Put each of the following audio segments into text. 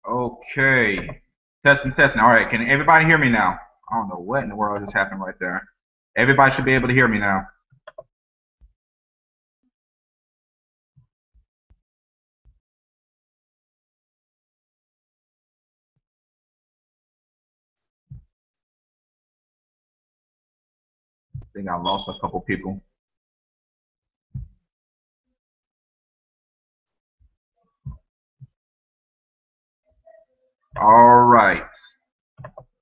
Okay. Testing, testing. All right. Can everybody hear me now? I don't know what in the world just happened right there. Everybody should be able to hear me now. I think I lost a couple people. All right.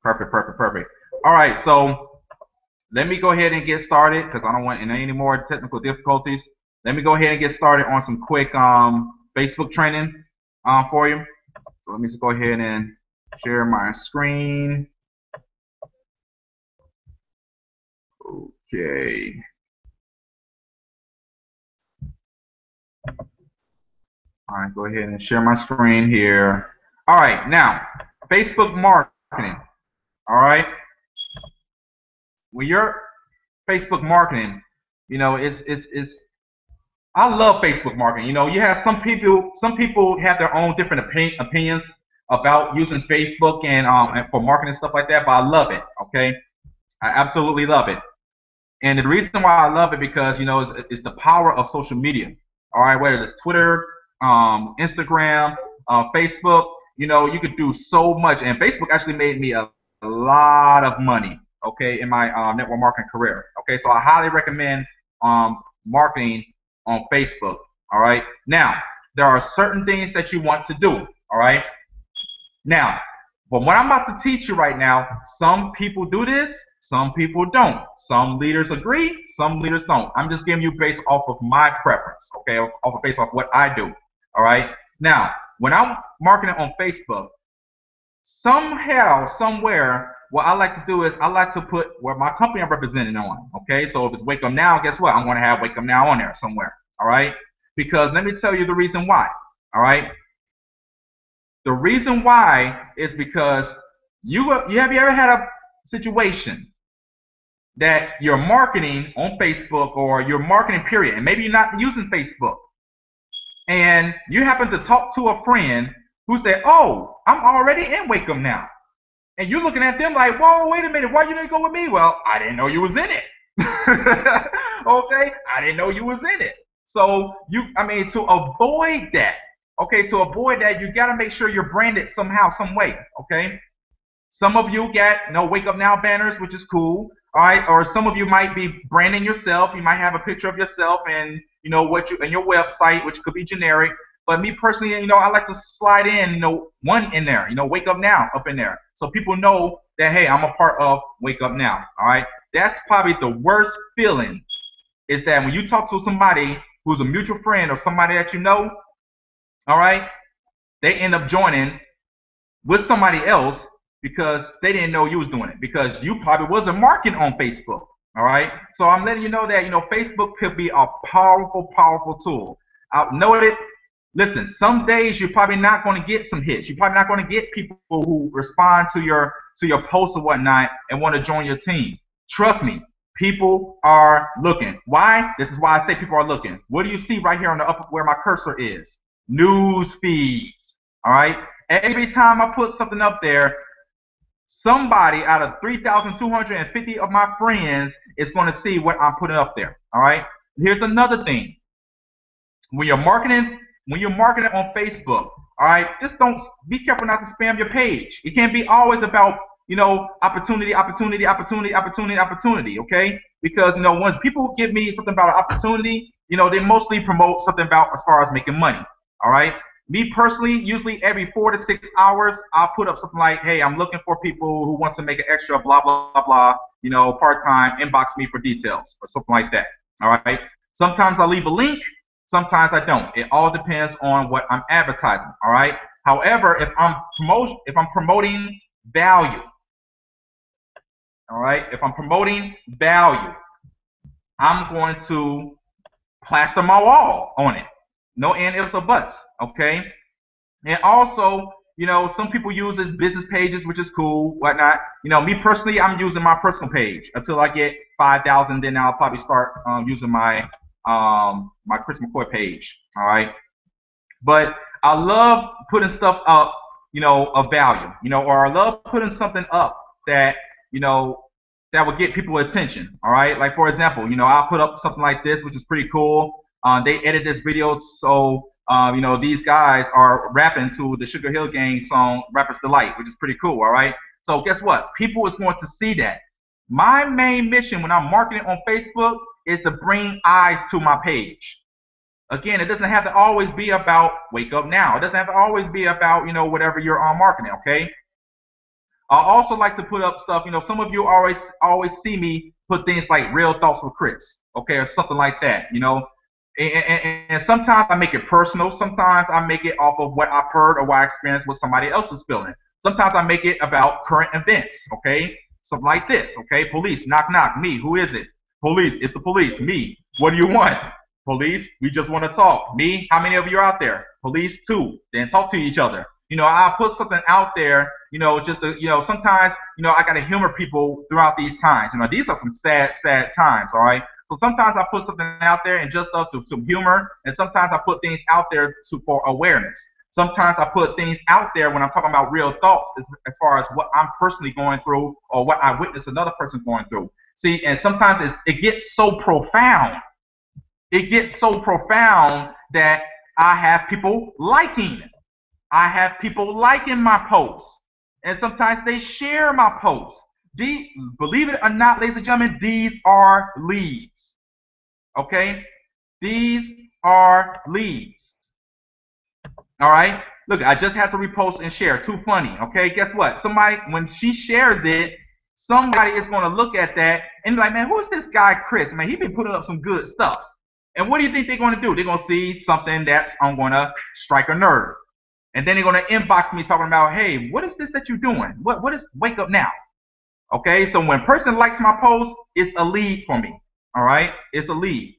Perfect, perfect, perfect. All right. So let me go ahead and get started because I don't want any more technical difficulties. Let me go ahead and get started on some quick Facebook training for you. So let me just go ahead and share my screen. Okay. All right, go ahead and share my screen here. All right, now, Facebook marketing. All right, when you're Facebook marketing, it's I love Facebook marketing. You have some people have their own different opinions about using Facebook and for marketing and stuff like that, but I love it. Okay, I absolutely love it. And the reason why I love it because it's the power of social media. All right, whether it's Twitter, Instagram, Facebook, you could do so much. And Facebook actually made me a lot of money. Okay, in my network marketing career. Okay, so I highly recommend marketing on Facebook. All right. Now there are certain things that you want to do. All right. Now, but what I'm about to teach you right now, some people do this, some people don't. Some leaders agree, some leaders don't. I'm just giving you based off of my preference, okay, based off what I do. All right. Now, when I'm marketing on Facebook, somehow, somewhere, what I like to do is I like to put where my company I'm representing on. Okay, so if it's Wake Up Now, guess what? I'm going to have Wake Up Now on there somewhere. All right, because let me tell you the reason why. All right, the reason why is because you ever had a situation that you're marketing on Facebook or you're marketing period, and maybe you're not using Facebook, and you happen to talk to a friend who said, "Oh, I'm already in Wake Up Now," and you're looking at them like, "Whoa, wait a minute, why you didn't go with me?" Well, I didn't know you was in it. Okay, I didn't know you was in it. So I mean, to avoid that, okay, to avoid that, you got to make sure you're branded somehow, some way, okay. Some of you get Wake Up Now banners, which is cool. All right, or some of you might be branding yourself. You might have a picture of yourself and what you and your website, which could be generic. But me personally, I like to slide in, one in there, Wake Up Now up in there, so people know that hey, I'm a part of Wake Up Now. All right, that's probably the worst feeling is that when you talk to somebody who's a mutual friend or somebody that you know, all right, they end up joining with somebody else because they didn't know you was doing it because you probably wasn't marketing on Facebook. All right, so I'm letting you know that Facebook could be a powerful, powerful tool. I've noted. Listen, some days you're probably not going to get some hits. You're probably not going to get people who respond to your posts or whatnot and want to join your team. Trust me, people are looking. Why? This is why I say people are looking. What do you see right here on the upper where my cursor is? News feeds. All right. Every time I put something up there, somebody out of 3,250 of my friends is going to see what I'm putting up there. All right. Here's another thing. When you're marketing, on Facebook, all right, just don't be careful not to spam your page. It can't be always about opportunity, opportunity, opportunity, opportunity, opportunity. Okay, because once people give me something about an opportunity, they mostly promote something about as far as making money. All right. Me personally, usually every 4 to 6 hours, I'll put up something like, "Hey, I'm looking for people who wants to make an extra blah blah blah, part time. Inbox me for details or something like that." All right. Sometimes I leave a link. Sometimes I don't. It all depends on what I'm advertising. All right. However, if I'm promoting value, all right, if I'm promoting value, I'm going to plaster my wall on it. No and ifs or buts. Okay. And also, some people use this business pages, which is cool, whatnot. Me personally, I'm using my personal page until I get 5,000. Then I'll probably start using my Chris McCoy page. All right, but I love putting stuff up of value, or I love putting something up that, that would get people attention. All right. Like, for example, I'll put up something like this, which is pretty cool. They edit this video so, these guys are rapping to the Sugar Hill Gang song, Rapper's Delight, which is pretty cool. All right. So guess what? People is going to see that. My main mission when I'm marketing on Facebook is to bring eyes to my page. Again, it doesn't have to always be about wake up now. It doesn't have to always be about, whatever you're on marketing, okay? I also like to put up stuff, some of you always see me put things like Real Thoughts with Chris, okay, or something like that, And sometimes I make it personal. Sometimes I make it off of what I've heard or what I experienced with somebody else's feeling. Sometimes I make it about current events, okay? Something like this, okay? Police, knock, knock, me, who is it? Police, it's the police, me, what do you want? Police, we just want to talk. Me, how many of you are out there? Police, 2. Then talk to each other. I'll put something out there, just to, sometimes, I got to humor people throughout these times. These are some sad, sad times, all right? So sometimes I put something out there and just up to some humor, and sometimes I put things out there for awareness. Sometimes I put things out there when I'm talking about real thoughts as far as what I'm personally going through or what I witnessed another person going through. See, and sometimes it gets so profound. It gets so profound that I have people liking it. I have people liking my posts. And sometimes they share my posts. Believe it or not, ladies and gentlemen, these are leads. Okay? These are leads. All right? Look, I just have to repost and share. Too funny. Okay? Guess what? Somebody, when she shares it, somebody is going to look at that and be like, man, who's this guy, Chris? Man, he's been putting up some good stuff. And what do you think they're going to do? They're going to see something that's I'm going to strike a nerve. And then they're going to inbox me talking about, hey, what is this that you're doing? What is Wake Up Now? Okay, so when a person likes my post, it's a lead for me. All right? It's a lead.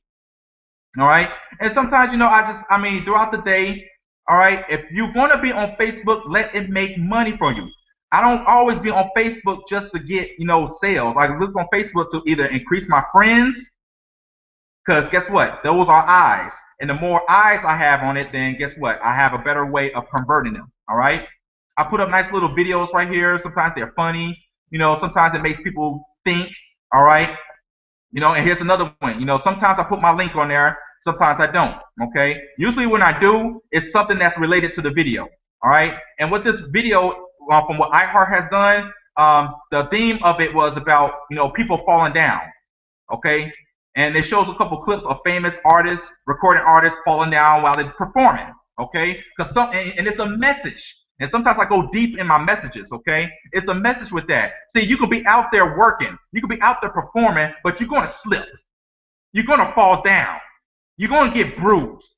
All right? And sometimes, throughout the day, all right, if you're going to be on Facebook, let it make money for you. I don't always be on Facebook just to get, sales. I look on Facebook to either increase my friends, because guess what? Those are eyes. And the more eyes I have on it, then guess what? I have a better way of converting them. All right? I put up nice little videos right here. Sometimes they're funny. Sometimes it makes people think. All right? And here's another one. Sometimes I put my link on there. Sometimes I don't. Okay? Usually when I do, it's something that's related to the video. All right? And what this video, from what iHeart has done, the theme of it was about, people falling down. Okay? And it shows a couple clips of famous artists, recording artists falling down while they're performing, okay? And it's a message. And sometimes I go deep in my messages, okay? It's a message with that. See, you could be out there working. You could be out there performing, but you're going to slip. You're going to fall down. You're going to get bruised.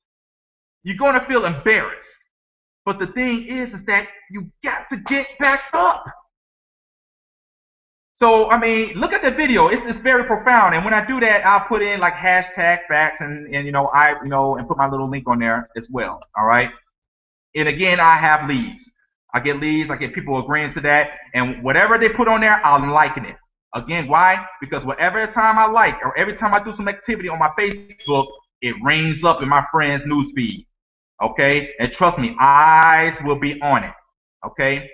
You're going to feel embarrassed. But the thing is that you got to get back up. So, look at the video. It's very profound. And when I do that, I'll put in like hashtag facts and and put my little link on there as well. All right. And again, I have leads. I get leads. I get people agreeing to that. And whatever they put on there, I'm liking it. Again, why? Because every time I like or every time I do some activity on my Facebook, it rings up in my friend's newsfeed. Okay. And trust me, eyes will be on it. Okay.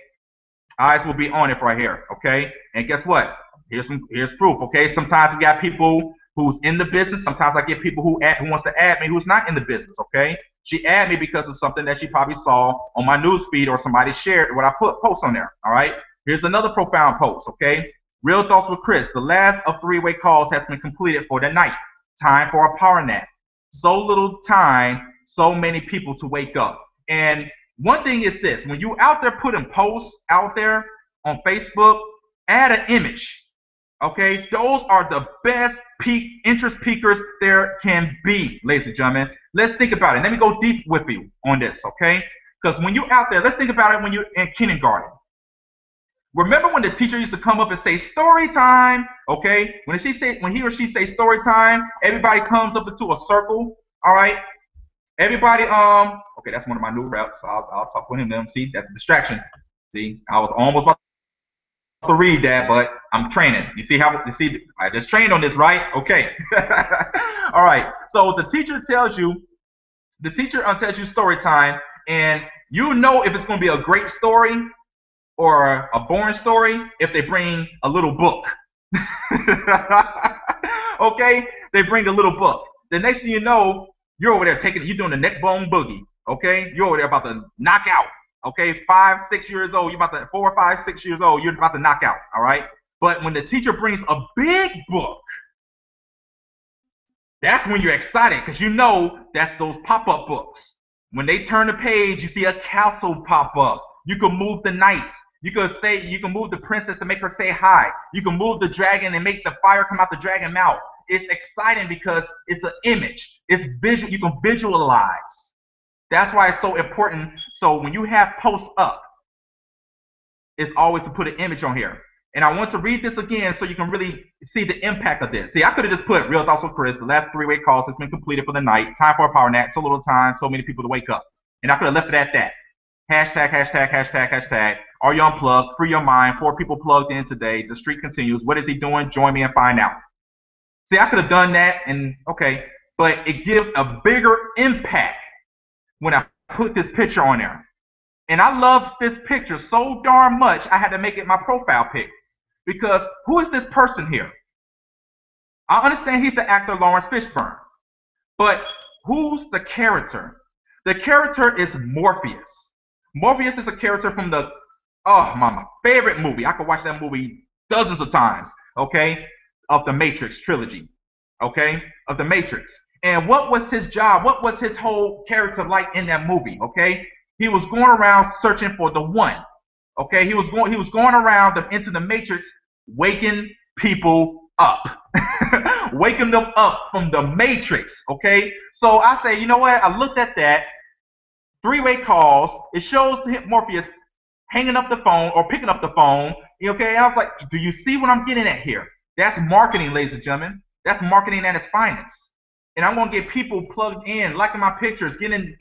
Eyes will be on it right here, okay? And guess what? Here's proof, okay? Sometimes we got people who's in the business. Sometimes I get people who wants to add me who's not in the business, okay? She add me because of something that she probably saw on my news feed or somebody shared what I post on there, all right? Here's another profound post, okay? Real Thoughts with Chris. The last of 3-way calls has been completed for the night. Time for a power nap. So little time, so many people to wake up. And one thing is this, when you out there putting posts out there on Facebook, add an image, okay? Those are the best interest peakers there can be, ladies and gentlemen. Let's think about it. Let me go deep with you on this, okay? Because when you're out there, let's think about it when you're in kindergarten. Remember when the teacher used to come up and say, story time, okay? When he or she say story time, everybody comes up into a circle, all right? Everybody, okay, that's one of my new reps, so I'll talk with him. See, that's a distraction. See, I was almost about to read that, but I'm training. You see, I just trained on this, right? Okay. All right. So the teacher tells you story time, and You know if it's going to be a great story or a boring story if they bring a little book. Okay? They bring a little book. The next thing you know, you're over there you're doing the neck bone boogie. Okay? You're over there about to knock out. Okay? 5, 6 years old, 4, 5, 6 years old, you're about to knock out. All right? But when the teacher brings a big book, that's when you're excited because you know that's those pop-up books. When they turn the page, you see a castle pop up. You can move the knight. You can move the princess to make her say hi. You can move the dragon and make the fire come out the dragon mouth. It's exciting because it's an image. It's visual. You can visualize. That's why it's so important. So when you have posts up, it's always to put an image on here. And I want to read this again so you can really see the impact of this. See, I could have just put Real Thoughts with Chris. The last 3-way calls has been completed for the night. Time for a power nap. So little time, so many people to wake up. And I could have left it at that. Hashtag, hashtag, hashtag, hashtag. Are you unplugged? Free your mind. 4 people plugged in today. The streak continues. What is he doing? Join me and find out. See, I could have done that and okay, but it gives a bigger impact when I put this picture on there. And I love this picture so darn much, I had to make it my profile pic. Because who is this person here? I understand he's the actor Lawrence Fishburne. But who's the character? The character is Morpheus. Morpheus is a character from my favorite movie. I could watch that movie dozens of times, okay? Of the Matrix trilogy, okay? Of the Matrix. And what was his job? What was his whole character like in that movie, okay? He was going around searching for the one. Okay, he was going around into the Matrix, waking people up, waking them up from the Matrix. Okay, so I say, you know what? I looked at that 3-way calls. It shows Morpheus hanging up the phone or picking up the phone. Okay, and I was like, do you see what I'm getting at here? That's marketing, ladies and gentlemen. That's marketing at its finest. And I'm gonna get people plugged in, liking my pictures, getting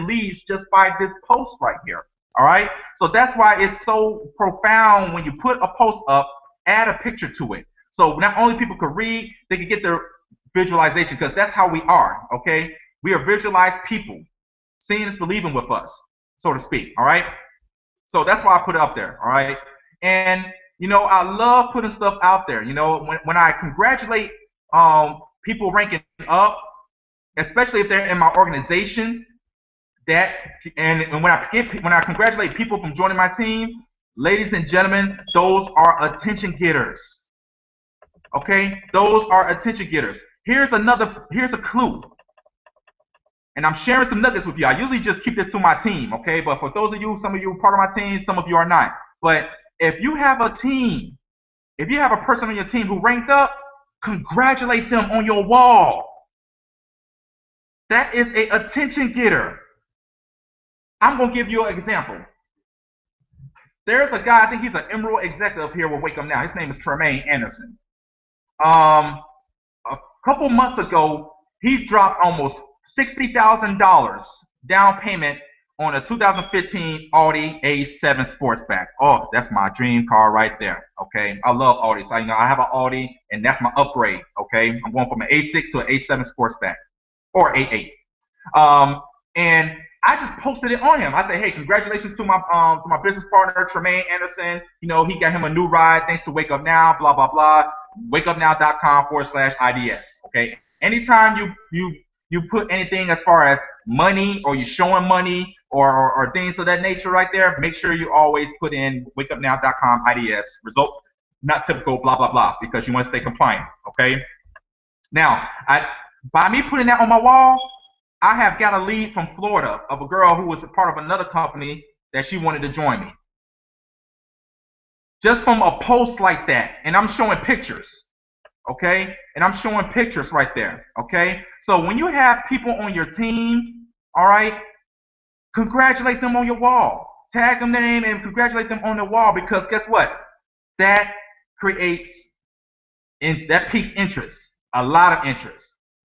leads just by this post right here. All right, so that's why it's so profound when you put a post up, add a picture to it. So not only people can read, they can get their visualization because that's how we are, okay? We are visualized people. Seeing is believing with us, so to speak, all right? So that's why I put it up there, all right? And, you know, I love putting stuff out there. You know, when I congratulate people ranking up, especially if they're in my organization, and when I congratulate people from joining my team, ladies and gentlemen, those are attention getters. Okay, those are attention getters. Here's a clue, and I'm sharing some nuggets with you. I usually just keep this to my team, okay? But for those of you, some of you are part of my team, some of you are not. But if you have a team, if you have a person on your team who ranked up, congratulate them on your wall. That is an attention getter. I'm going to give you an example. There's a guy, I think he's an Emerald executive here with Wake Up Now. His name is Tremaine Anderson. A couple months ago, he dropped almost $60,000 down payment on a 2015 Audi A7 Sportsback. Oh, that's my dream car right there. Okay, I love Audi. So I have an Audi, and that's my upgrade. Okay, I'm going from an A6 to an A7 Sportsback or A8. And I just posted it on him. I said, hey, congratulations to my business partner, Tremaine Anderson. You know, he got him a new ride thanks to Wake Up Now, blah, blah, blah. wakeupnow.com/IDS. Okay. Anytime you put anything as far as money or you're showing money or things of that nature right there, make sure you always put in wakeupnow.com/IDS. Results not typical, blah, blah, blah, because you want to stay compliant. Okay. Now, by me putting that on my wall, I have got a lead from Florida of a girl who was a part of another company that she wanted to join me. Just from a post like that, and I'm showing pictures, okay? And I'm showing pictures right there, okay? So when you have people on your team, all right, congratulate them on your wall. Tag them their name and congratulate them on the wall because guess what? That piques interest, a lot of interest.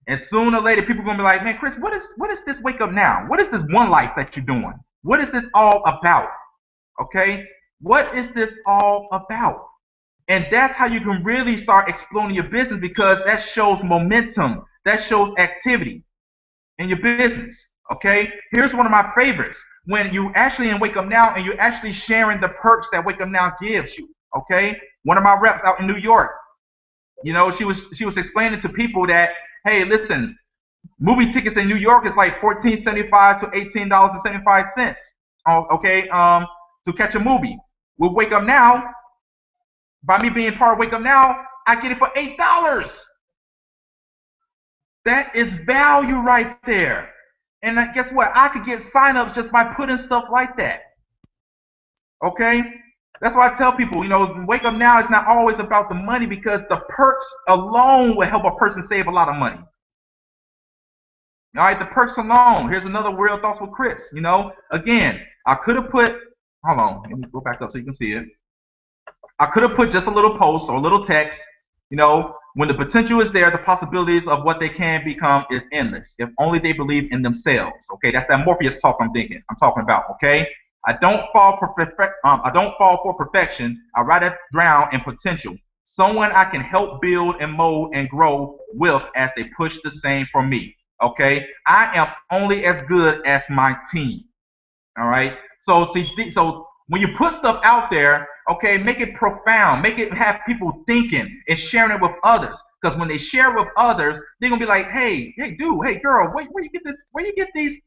And sooner or later, people are going to be like, man, Chris, what is this Wake Up Now? What is this One Life that you're doing? What is this all about? Okay? What is this all about? And that's how you can really start exploding your business because that shows momentum. That shows activity in your business. Okay? Here's one of my favorites. when you actually in Wake Up Now and you're actually sharing the perks that Wake Up Now gives you. Okay, one of my reps out in New York, you know, she was explaining to people that, hey, listen, movie tickets in New York is like $14.75 to $18.75. Okay, to catch a movie. With Wake Up Now, by me being part of Wake Up Now, I get it for $8. That is value right there. And guess what? I could get signups just by putting stuff like that. Okay? That's why I tell people, you know, Wake Up Now is not always about the money, because the perks alone will help a person save a lot of money. All right, the perks alone. Here's another Real Thoughts with Chris. You know, again, I could have put, hold on, let me go back up so you can see it. I could have put just a little post or a little text. You know, when the potential is there, the possibilities of what they can become is endless, if only they believe in themselves. Okay, that's that Morpheus talk I'm talking about. Okay, I don't fall for perfection. I rather drown in potential. Someone I can help build and mold and grow with as they push the same for me. Okay, I am only as good as my team. All right, so when you put stuff out there, okay, make it profound, make it have people thinking and sharing it with others. Because when they share with others, they're gonna be like, hey dude, hey girl, where you get this? Where you get these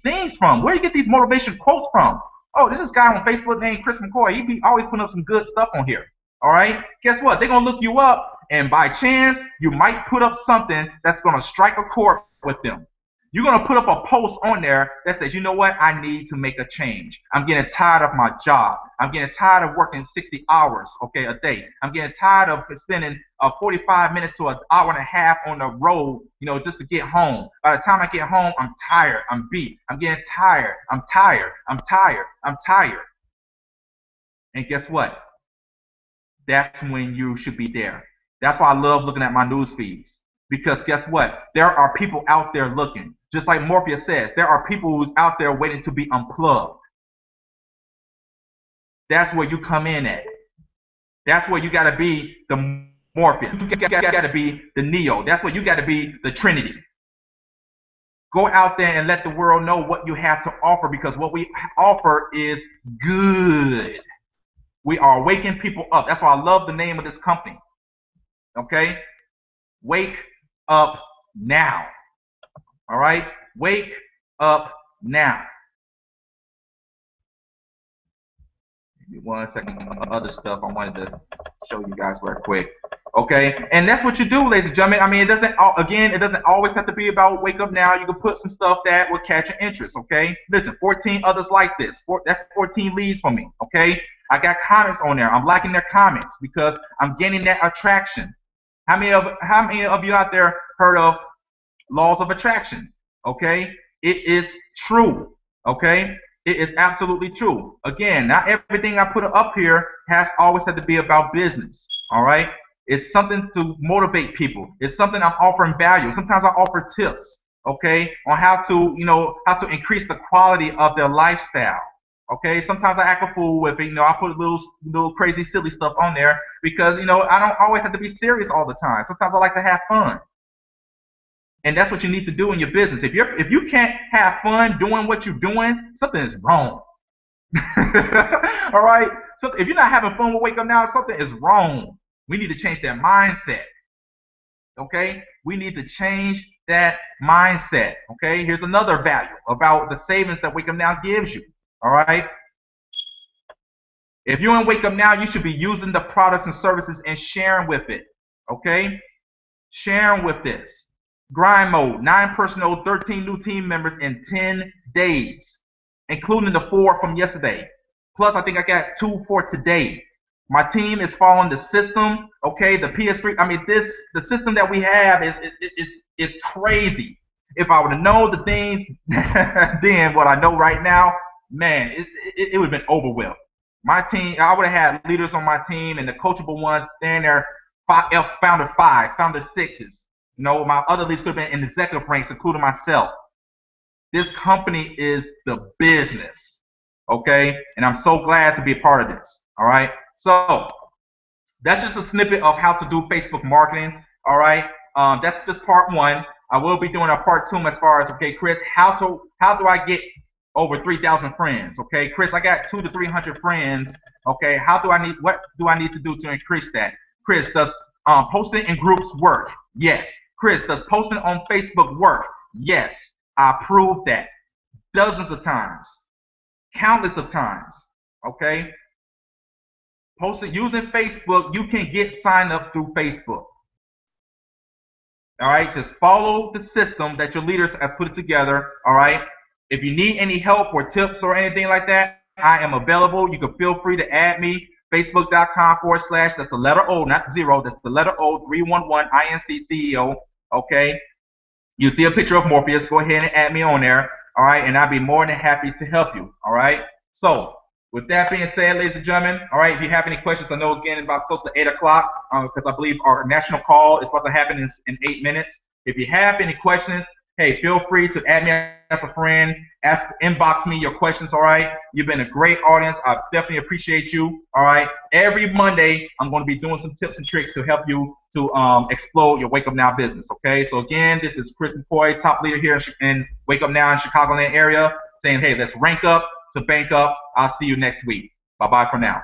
things from? Where you get these motivation quotes from? Oh, this is a guy on Facebook named Chris McCoy. He be always putting up some good stuff on here. All right, guess what? They're gonna look you up, and by chance, you might put up something that's gonna strike a chord with them. You're going to put up a post on there that says, you know what, I need to make a change. I'm getting tired of my job. I'm getting tired of working 60 hours, okay, a day. I'm getting tired of spending 45 minutes to an hour and a half on the road, you know, just to get home. By the time I get home, I'm tired. I'm beat. I'm getting tired. I'm tired. I'm tired. I'm tired. And guess what? That's when you should be there. That's why I love looking at my news feeds. Because guess what? There are people out there looking. Just like Morpheus says, there are people who's out there waiting to be unplugged. That's where you come in at. That's where you got to be the Morpheus. You got to be the Neo. That's where you got to be the Trinity. Go out there and let the world know what you have to offer, because what we offer is good. We are waking people up. That's why I love the name of this company. Okay? Wake up now. All right? Wake up now. Give me 1 second. Other stuff I wanted to show you guys real quick. Okay? And that's what you do, ladies and gentlemen. I mean, it doesn't always have to be about Wake Up Now. You can put some stuff that will catch your interest. Okay? Listen, 14 others like this. That's 14 leads for me. Okay? I got comments on there. I'm liking their comments because I'm getting that attraction. How many of you out there heard of laws of attraction? Okay, it is true. Okay, it is absolutely true. Again, not everything I put up here has always had to be about business. All right, it's something to motivate people. It's something I'm offering value. Sometimes I offer tips. Okay, on how to increase the quality of their lifestyle. Okay, sometimes I act a fool with it. You know, I put little crazy, silly stuff on there because, you know, I don't always have to be serious all the time. Sometimes I like to have fun, and that's what you need to do in your business. If you can't have fun doing what you're doing, something is wrong. All right. So if you're not having fun with Wake Up Now, something is wrong. We need to change that mindset. Okay, we need to change that mindset. Okay, here's another value about the savings that Wake Up Now gives you. All right. If you're in Wake Up Now, you should be using the products and services and sharing with it. Okay? Sharing with this. Grind mode, 9 personnel, 13 new team members in 10 days, including the 4 from yesterday. Plus, I think I got 2 for today. My team is following the system. Okay, the PS3. I mean, the system that we have is crazy. If I would have known the things then what I know right now, man, it would have been over with. My team, I would have had leaders on my team, and the coachable ones, they're in their founder 5s, founder 6s. You know, my other leaders could have been in executive ranks, including myself. This company is the business, okay? And I'm so glad to be a part of this, all right? So that's just a snippet of how to do Facebook marketing, all right? That's just part 1. I will be doing a part 2 as far as, okay, Chris, how do I get over 3,000 friends. Okay, Chris, I got 200 to 300 friends. Okay, what do I need to do to increase that? Chris, does posting in groups work? Yes. Chris, does posting on Facebook work? Yes. I proved that dozens of times, countless of times. Okay, posting using Facebook, you can get signups through Facebook. All right, just follow the system that your leaders have put together. All right, if you need any help or tips or anything like that, I am available. You can feel free to add me. Facebook.com/, that's the letter O, not zero, that's the letter O, 311 INC-CEO. Okay, you see a picture of Morpheus, go ahead and add me on there. All right, and I'll be more than happy to help you. All right, so with that being said, ladies and gentlemen, all right, if you have any questions, I know it's getting about close to 8 o'clock because I believe our national call is about to happen in 8 minutes. If you have any questions, hey, feel free to add me as a friend, inbox me your questions, all right? You've been a great audience. I definitely appreciate you, all right? Every Monday, I'm going to be doing some tips and tricks to help you to explode your Wake Up Now business, okay? So again, this is Chris McCoy, top leader here in Wake Up Now in Chicagoland area, saying, hey, let's rank up to bank up. I'll see you next week. Bye-bye for now.